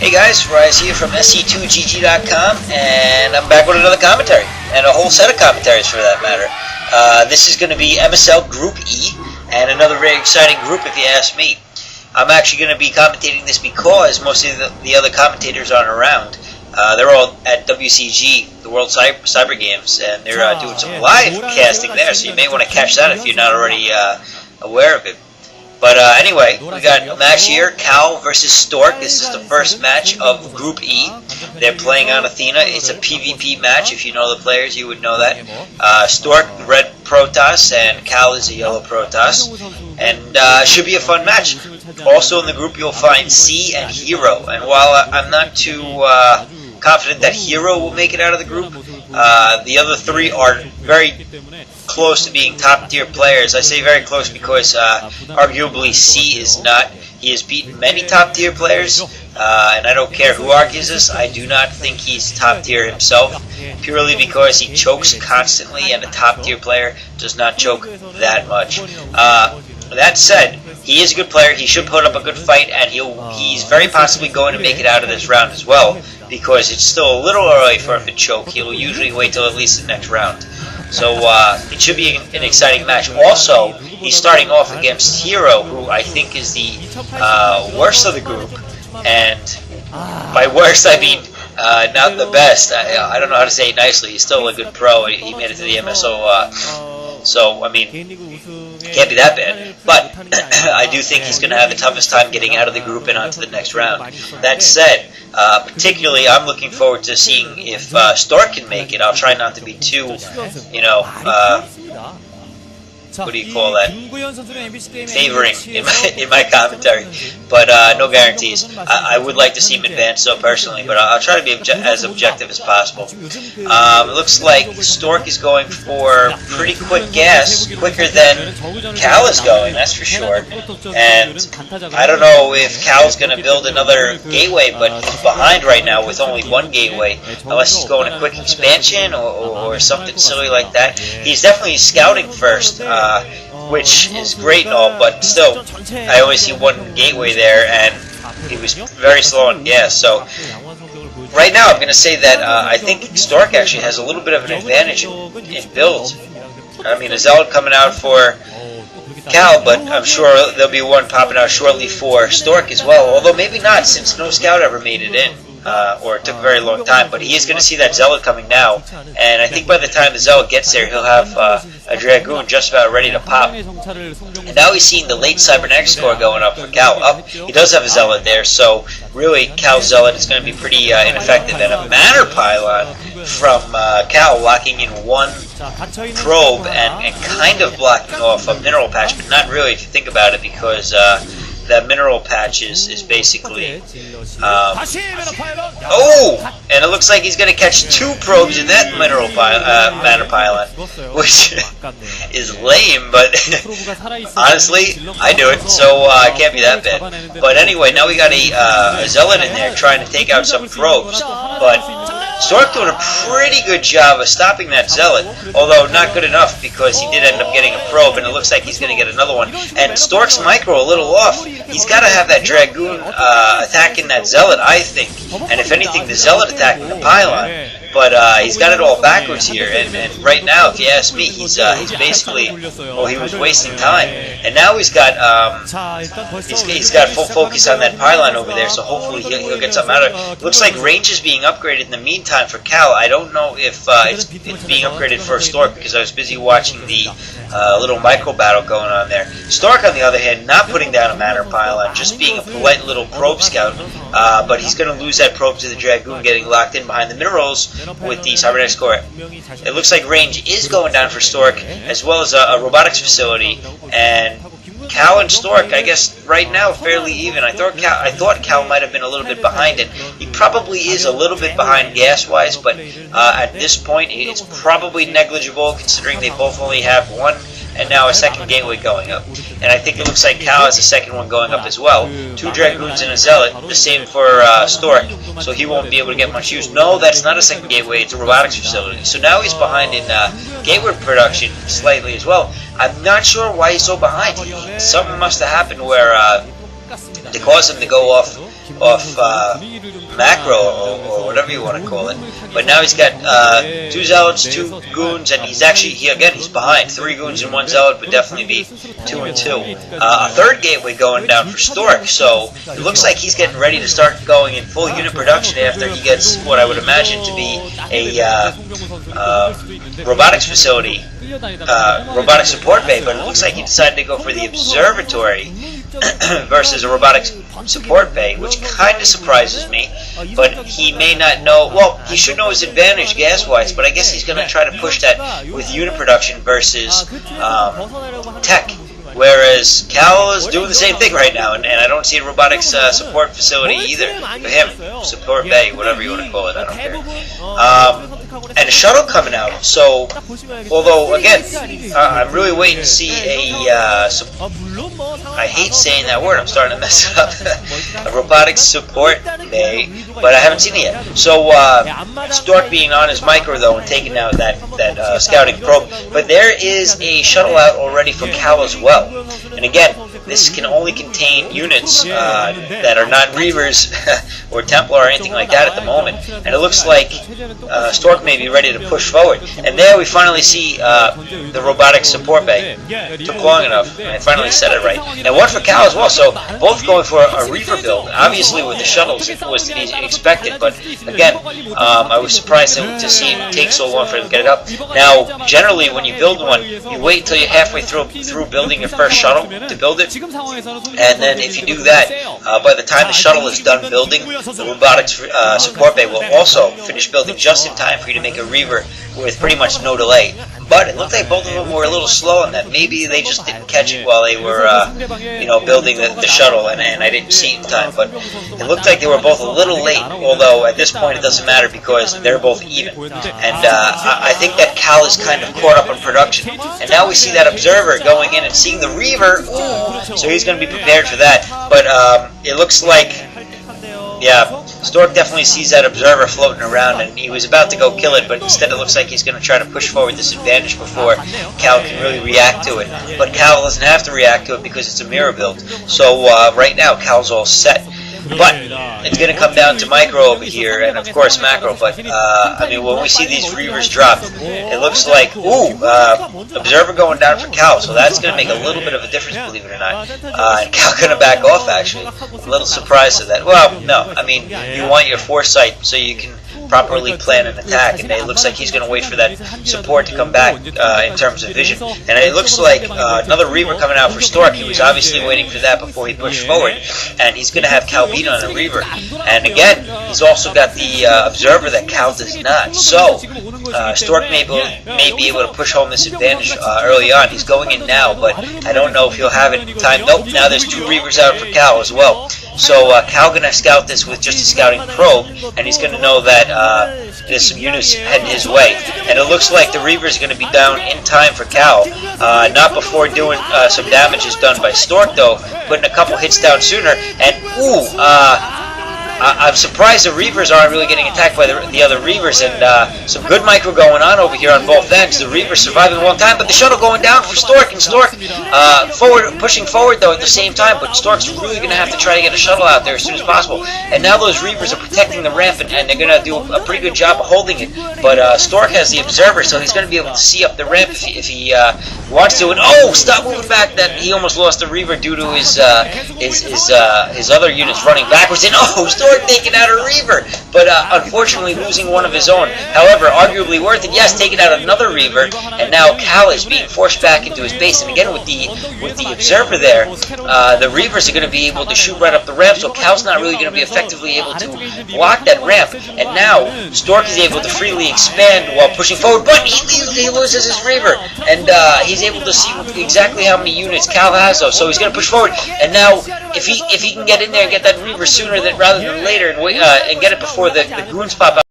Hey guys, Rise here from SC2GG.com, and I'm back with another commentary, and a whole set of commentaries for that matter. This is going to be MSL Group E, and another very exciting group if you ask me. I'm actually going to be commentating this because most of the other commentators aren't around. They're all at WCG, the World Cyber Games, and they're doing some live casting there, so you may want to catch that if you're not already aware of it. But anyway, we got a match here, Cal versus Stork. This is the first match of Group E. They're playing on Athena. It's a PvP match. If you know the players, you would know that. Stork, red Protoss, and Cal is a yellow Protoss. And should be a fun match. Also in the group, you'll find C and Hero. And while I'm not too confident that Hero will make it out of the group, the other three are very close to being top tier players. I say very close because arguably C is not. He has beaten many top tier players, and I don't care who argues this, I do not think he's top tier himself, purely because he chokes constantly, and a top tier player does not choke that much. That said, he is a good player. He should put up a good fight, and he's very possibly going to make it out of this round as well, because it's still a little early for him to choke. He'll usually wait till at least the next round. So it should be an exciting match. Also, he's starting off against Hero, who I think is the worst of the group. And by worst, I mean not the best. I don't know how to say it nicely. He's still a good pro. He made it to the MSL. So, I mean, it can't be that bad. But I do think he's going to have the toughest time getting out of the group and onto the next round. That said, particularly, I'm looking forward to seeing if Stork can make it. I'll try not to be too, you know, what do you call that? Favoring in my commentary, but no guarantees. I would like to see him advance, so personally, but I'll try to be as objective as possible. It looks like Stork is going for pretty quick gas, quicker than Cal is going, that's for sure. And I don't know if Cal's going to build another gateway, but he's behind right now with only one gateway, unless he's going a quick expansion or something silly like that. He's definitely scouting first. Which is great and all, but still, I only see one gateway there, and he was very slow on gas. So, right now, I'm going to say that I think Stork actually has a little bit of an advantage in builds. I mean, a Zealot coming out for Cal, but I'm sure there'll be one popping out shortly for Stork as well, although maybe not, since no Scout ever made it in. Or it took a very long time, but he is going to see that Zealot coming now, and I think by the time the Zealot gets there, he'll have a Dragoon just about ready to pop. And now he's seeing the late Cybernetic score going up for Cal. He does have a Zealot there, so really Cal's Zealot is going to be pretty ineffective, and a Manor Pylon from Cal locking in one probe and kind of blocking off a Mineral Patch, but not really if you think about it, because that Mineral Patch is basically oh, and it looks like he's going to catch two probes in that Manor Pylon, which is lame, but honestly, I do it, so it can't be that bad. But anyway, now we got a Zealot in there trying to take out some probes, but Stork doing a pretty good job of stopping that Zealot, although not good enough because he did end up getting a probe, and it looks like he's going to get another one. And Stork's micro a little off. He's got to have that Dragoon attacking that Zealot, I think. And if anything, the Zealot attacking the Pylon. But he's got it all backwards here, and right now, if you ask me, he's basically, well, he was wasting time, and now he's got full focus on that Pylon over there, so hopefully he'll get something out of it. Looks like range is being upgraded in the meantime for Cal. I don't know if it's being upgraded for Stork because I was busy watching the little micro battle going on there. Stork, on the other hand, not putting down a Manor Pylon, just being a polite little probe scout, but he's going to lose that probe to the Dragoon getting locked in behind the minerals with the Cybernetic score. It looks like range is going down for Stork, as well as a robotics facility, and Cal and Stork, I guess, right now, fairly even. I thought Cal might have been a little bit behind, and he probably is a little bit behind gas-wise, but at this point, it's probably negligible, considering they both only have one and now a second gateway going up. And I think it looks like Cal has a second one going up as well. Two Dragoons and a Zealot, the same for Stork, so he won't be able to get much use. No, that's not a second gateway, it's a robotics facility. So now he's behind in gateway production slightly as well. I'm not sure why he's so behind. Something must have happened where to cause him to go off macro or whatever you want to call it. But now he's got 2 zealots, 2 goons, and he's behind. 3 goons and 1 zealot would definitely be 2 and 2. A third gateway going down for Stork, so it looks like he's getting ready to start going in full unit production after he gets what I would imagine to be a robotics facility, robotic support bay, but it looks like he decided to go for the observatory versus a robotics support bay, which kind of surprises me, but he may not know. Well, he should know his advantage gas-wise, but I guess he's going to try to push that with unit production versus tech. Whereas Cal is doing the same thing right now, and I don't see a robotics support facility either for him. Support bay, whatever you want to call it, I don't care. And a shuttle coming out, so, although, again, I'm really waiting to see I hate saying that word, I'm starting to mess it up, a robotics support bay, but I haven't seen it yet. So, Stork being on his micro, though, and taking out that scouting probe, but there is a shuttle out already for Cal as well. And again, this can only contain units that are not Reavers or Templar or anything like that at the moment. And it looks like Stork may be ready to push forward. And there we finally see the robotic support bay. Took long enough. I finally said it right. And one for Cal as well. So both going for a Reaver build. Obviously with the shuttles it was to be expected. But again, I was surprised to see it take so long for him to get it up. Now, generally when you build one, you wait until you're halfway through building your first shuttle to build it. And then if you do that, by the time the shuttle is done building, the robotics support bay will also finish building just in time for you to make a Reaver with pretty much no delay. But it looked like both of them were a little slow on that. Maybe they just didn't catch it while they were building the shuttle, and I didn't see it in time. But it looked like they were both a little late, although at this point it doesn't matter because they're both even. And I think that Cal is kind of caught up on production. And now we see that observer going in and seeing the Reaver. Ooh, so he's going to be prepared for that. But it looks like, yeah, Stork definitely sees that observer floating around, and he was about to go kill it, but instead it looks like he's going to try to push forward this advantage before Cal can really react to it. But Cal doesn't have to react to it because it's a mirror build. So right now Cal's all set. But it's going to come down to micro over here, and of course macro. But I mean, when we see these Reavers drop, it looks like observer going down for Cal. So that's going to make a little bit of a difference, believe it or not. And Cal going to back off. Actually, I'm a little surprised at that. Well, no, I mean you want your foresight so you can properly plan an attack, and it looks like he's going to wait for that support to come back in terms of vision. And it looks like another Reaver coming out for Stork. He was obviously waiting for that before he pushed forward, and he's going to have Cal beat on a Reaver. And again, he's also got the observer that Cal does not. So Stork may be able to push home this advantage early on. He's going in now, but I don't know if he'll have it in time. Nope, now there's 2 Reavers out for Cal as well. So Cal going to scout this with just a scouting probe, and he's going to know that there's some units heading his way. And it looks like the Reavers are going to be down in time for Cal. Not before doing some damage is done by Stork, though, putting a couple hits down sooner. And, I'm surprised the Reavers aren't really getting attacked by the other Reavers, and some good micro going on over here on both ends. The Reavers surviving a long time, but the shuttle going down for Stork, and Stork pushing forward though at the same time, but Stork's really going to have to try to get a shuttle out there as soon as possible. And now those Reavers are protecting the ramp, and they're going to do a pretty good job of holding it. But Stork has the observer, so he's going to be able to see up the ramp if he wants to. And stop moving back! That he almost lost the Reaver due to his other units running backwards. And Stork taking out a Reaver, but unfortunately losing one of his own. However, arguably worth it. Yes, taking out another Reaver, and now Cal is being forced back into his base. And again, with the observer there, the Reavers are going to be able to shoot right up the ramp, so Cal's not really going to be effectively able to block that ramp. And now Stork is able to freely expand while pushing forward, but he loses his Reaver, and he's able to see exactly how many units Cal has, though. So he's going to push forward, and now if he can get in there and get that Reaver sooner rather than later, and get it before the goons pop out